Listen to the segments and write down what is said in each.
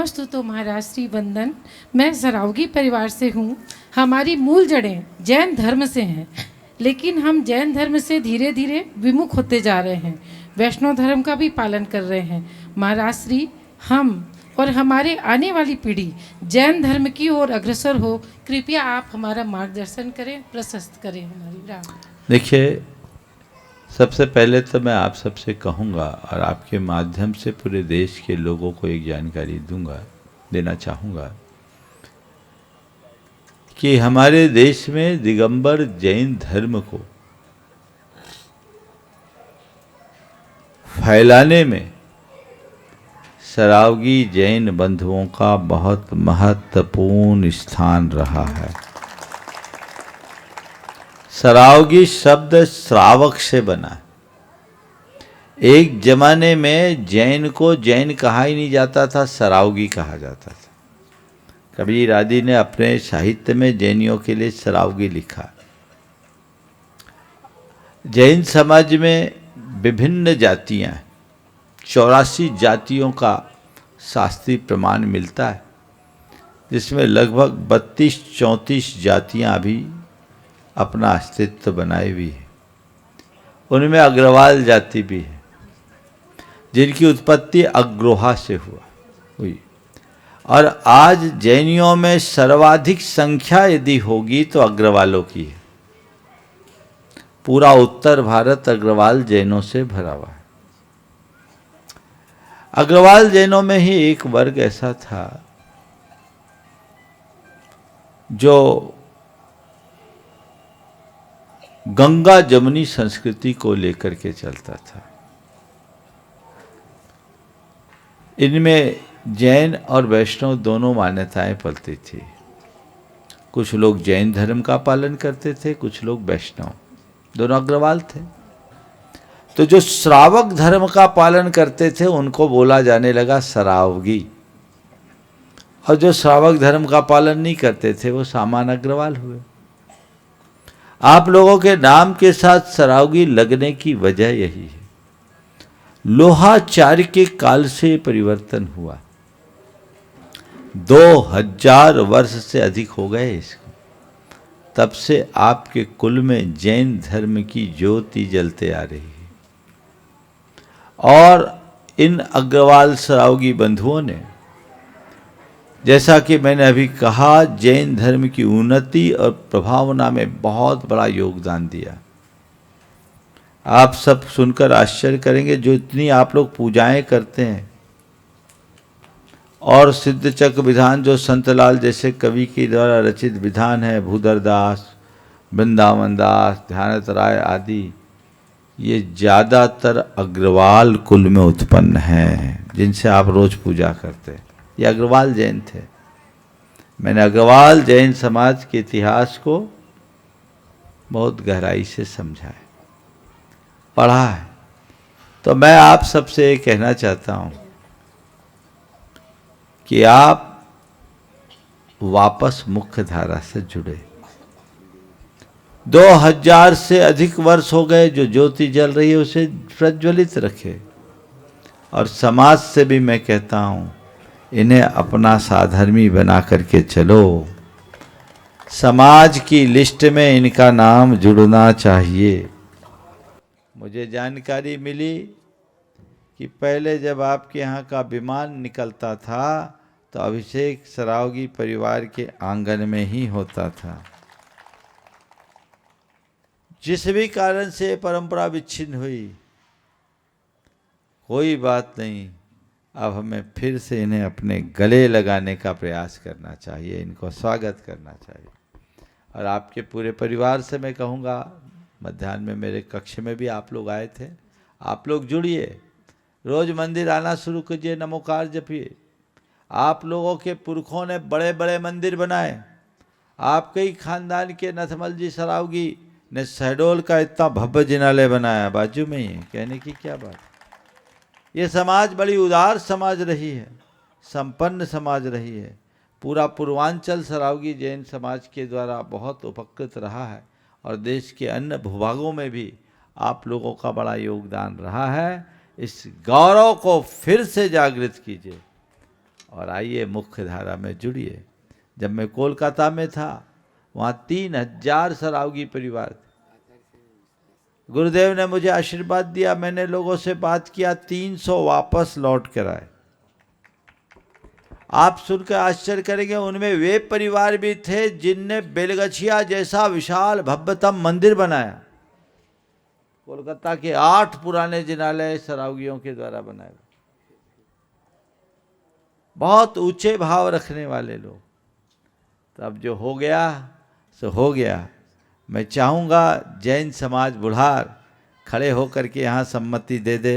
नमस्तुतो महाराज श्री वंदन। मैं सरावगी परिवार से हूँ। हमारी मूल जड़ें जैन धर्म से हैं, लेकिन हम जैन धर्म से धीरे धीरे विमुख होते जा रहे हैं। वैष्णव धर्म का भी पालन कर रहे हैं। महाराज श्री, हम और हमारे आने वाली पीढ़ी जैन धर्म की ओर अग्रसर हो। कृपया आप हमारा मार्गदर्शन करें, प्रशस्त करें हमारी राह। देखिए, सबसे पहले तो मैं आप सबसे कहूँगा और आपके माध्यम से पूरे देश के लोगों को एक जानकारी देना चाहूँगा कि हमारे देश में दिगंबर जैन धर्म को फैलाने में सरावगी जैन बंधुओं का बहुत महत्वपूर्ण स्थान रहा है। सरावगी शब्द श्रावक से बना। एक जमाने में जैन को जैन कहा ही नहीं जाता था, सरावगी कहा जाता था। कबीर आदि ने अपने साहित्य में जैनियों के लिए सरावगी लिखा। जैन समाज में विभिन्न जातियां, 84 जातियों का शास्त्रीय प्रमाण मिलता है, जिसमें लगभग 32-34 जातियां अभी अपना अस्तित्व बनाए हुई है। उनमें अग्रवाल जाति भी है, जिनकी उत्पत्ति अग्रोहा से हुई। और आज जैनियों में सर्वाधिक संख्या यदि होगी तो अग्रवालों की है। पूरा उत्तर भारत अग्रवाल जैनों से भरा हुआ है। अग्रवाल जैनों में ही एक वर्ग ऐसा था जो गंगा जमुनी संस्कृति को लेकर के चलता था। इनमें जैन और वैष्णव दोनों मान्यताएं पलती थी। कुछ लोग जैन धर्म का पालन करते थे, कुछ लोग वैष्णव, दोनों अग्रवाल थे। तो जो श्रावक धर्म का पालन करते थे उनको बोला जाने लगा सरावगी, और जो श्रावक धर्म का पालन नहीं करते थे वो सामान्य अग्रवाल हुए। आप लोगों के नाम के साथ सरावगी लगने की वजह यही है। लोहाचार्य के काल से परिवर्तन हुआ। 2000 वर्ष से अधिक हो गए इसको। तब से आपके कुल में जैन धर्म की ज्योति जलते आ रही है। और इन अग्रवाल सरावगी बंधुओं ने, जैसा कि मैंने अभी कहा, जैन धर्म की उन्नति और प्रभावना में बहुत बड़ा योगदान दिया। आप सब सुनकर आश्चर्य करेंगे, जो इतनी आप लोग पूजाएं करते हैं और सिद्ध चक विधान जो संतलाल जैसे कवि के द्वारा रचित विधान है, भूधर दास, वृंदावन दास, ध्यानत राय आदि, ये ज़्यादातर अग्रवाल कुल में उत्पन्न हैं, जिनसे आप रोज पूजा करते हैं। ये अग्रवाल जैन थे। मैंने अग्रवाल जैन समाज के इतिहास को बहुत गहराई से समझा है, पढ़ा है। तो मैं आप सबसे ये कहना चाहता हूँ कि आप वापस मुख्य धारा से जुड़े। 2000 से अधिक वर्ष हो गए, जो ज्योति जल रही है उसे प्रज्वलित रखे। और समाज से भी मैं कहता हूँ, इन्हें अपना साधर्मी बना करके चलो। समाज की लिस्ट में इनका नाम जुड़ना चाहिए। मुझे जानकारी मिली कि पहले जब आपके यहाँ का विमान निकलता था तो अभिषेक सरावगी परिवार के आंगन में ही होता था। जिस भी कारण से परंपरा विच्छिन्न हुई, कोई बात नहीं, अब हमें फिर से इन्हें अपने गले लगाने का प्रयास करना चाहिए, इनको स्वागत करना चाहिए। और आपके पूरे परिवार से मैं कहूँगा, मध्याह्न में मेरे कक्ष में भी आप लोग आए थे, आप लोग जुड़िए, रोज मंदिर आना शुरू कीजिए, नमोकार जपिए। आप लोगों के पुरखों ने बड़े बड़े मंदिर बनाए। आपके ही खानदान के नथमल जी सरावगी ने शहडोल का इतना भव्य जिनालय बनाया, बाजू में ही, कहने की क्या बात। ये समाज बड़ी उदार समाज रही है, संपन्न समाज रही है। पूरा पूर्वांचल सरावगी जैन समाज के द्वारा बहुत उपकृत रहा है, और देश के अन्य भूभागों में भी आप लोगों का बड़ा योगदान रहा है। इस गौरव को फिर से जागृत कीजिए और आइए मुख्य धारा में जुड़िए। जब मैं कोलकाता में था वहाँ 3000 सरावगी परिवार थे। गुरुदेव ने मुझे आशीर्वाद दिया, मैंने लोगों से बात किया, 300 वापस लौट कर आए। आप सुनकर आश्चर्य करेंगे, उनमें वे परिवार भी थे जिनने बेलगछिया जैसा विशाल भव्यतम मंदिर बनाया। कोलकाता के 8 पुराने जिनालय सरावगियों के द्वारा बनाए, बहुत ऊंचे भाव रखने वाले लोग। तब जो हो गया सो हो गया। मैं चाहूँगा जैन समाज बुढ़ार खड़े होकर के यहाँ सम्मति दे दे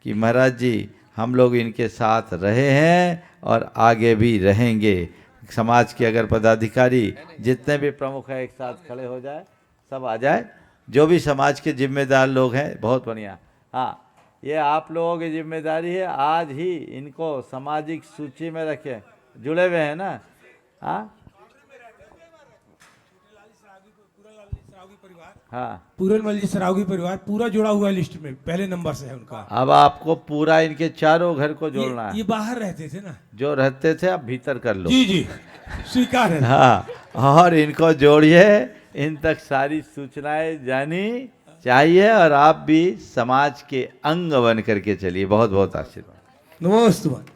कि महाराज जी हम लोग इनके साथ रहे हैं और आगे भी रहेंगे। समाज के अगर पदाधिकारी जितने भी प्रमुख हैं एक साथ खड़े हो जाए, सब आ जाए, जो भी समाज के जिम्मेदार लोग हैं। बहुत बढ़िया। हाँ, ये आप लोगों की जिम्मेदारी है, आज ही इनको सामाजिक सूची में रखें। जुड़े हुए हैं ना? हाँ हाँ, पूरनमल जी सरावगी परिवार पूरा जुड़ा हुआ है लिस्ट में, पहले नंबर से है उनका। अब आपको पूरा इनके चारों घर को जोड़ना है। ये बाहर रहते थे ना? जो रहते थे अब भीतर कर लो। जी जी, स्वीकार है। हाँ, और इनको जोड़िए, इन तक सारी सूचनाएं जानी चाहिए और आप भी समाज के अंग बन करके चलिए। बहुत बहुत आशीर्वाद। नमस्ते।